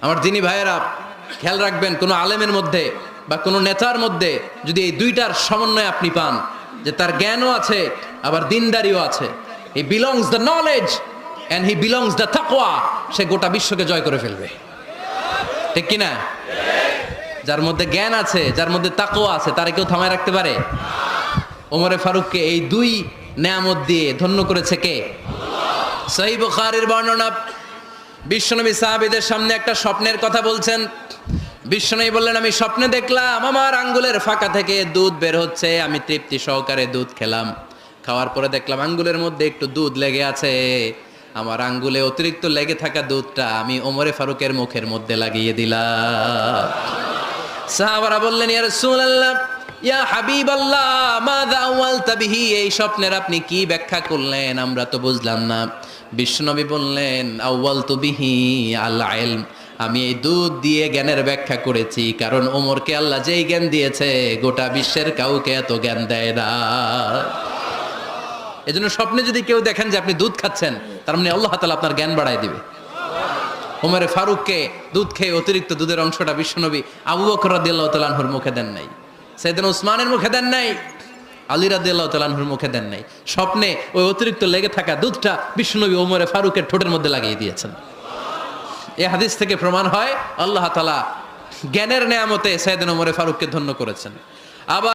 আমার দিনী ভাইয়েরা খেয়াল রাখবেন, কোনো আলেমের মধ্যে বা কোনো নেতার মধ্যে যদি এই দুইটার সমন্বয় আপনি পান, যে তার জ্ঞানও আছে আবার দিনদারিও আছে, হি belongs the knowledge and he belongs the তাকওয়া, সে গোটা বিশ্বকে জয় করে ফেলবে। ঠিক কিনা? যার মধ্যে জ্ঞান আছে, যার মধ্যে তাকওয়া আছে, তারে কেউ থামায় রাখতে পারে? ওমরে ফারুককে এই দুই নেয়ামত দিয়ে ধন্য করেছে কে? সহিহ বুখারীর বর্ণনা, বিশ্বনবী সাহাবীদের সামনে একটা স্বপ্নের কথা বলছেন। বিশ্বনবী বললেন, আমি স্বপ্নে দেখলাম আমার আঙ্গুলের ফাঁকা থেকে দুধ বের হচ্ছে, আমি তৃপ্তি সহকারে দুধ খেলাম। খাওয়ার পরে দেখলাম আঙ্গুলের মধ্যে একটু দুধ লেগে আছে। আমার আঙ্গুলে অতিরিক্ত লেগে থাকা দুধটা আমি ওমরে ফারুকের মুখের মধ্যে লাগিয়ে দিলাম। সাহাবারা বললেন, ইয়া রাসূলুল্লাহ, ইয়া হাবিবাল্লাহ, মাযা আওয়ালতা বিহি, এই স্বপ্নের আপনি কি ব্যাখ্যা করলেন, আমরা তো বুঝলাম না। বিশ্বনবী বললেন, আওয়ালতু বিহি আল ইলম, আমি এই দুধ দিয়ে জ্ঞানের ব্যাখ্যা করেছি, কারণ ওমরকে আল্লাহ যেই জ্ঞান দিয়েছে গোটা বিশ্বের কাউকে এত জ্ঞান দেয় না। এজন্য স্বপ্নে যদি কেউ দেখেন যে আপনি দুধ খাচ্ছেন, তার মানে আল্লাহ তাআলা আপনার জ্ঞান বাড়ায় দিবে। ওমরে ফারুককে দুধ খেয়ে অতিরিক্ত দুধের অংশটা বিশ্বনবী আবু বকর রাদিয়াল্লাহু তাআলা আনহুর মুখে দেন নাই, সাইয়েদনা উসমানের মুখে দেন নাই, আলী রাদিয়াল্লাহু তাআলা আনহুর মুখে দেন নাই। স্বপ্নে ওই অতিরিক্ত লেগে থাকা দুধটা বিশ্বনবী ওমরে ফারুকের ঠোঁটের মধ্যে লাগিয়ে দিয়েছেন। এই হাদিস থেকে প্রমাণ হয় আল্লাহ তাআলা জ্ঞানের নেয়ামতে সাইয়েদনা ওমরে ফারুককে ধন্য করেছেন। আবার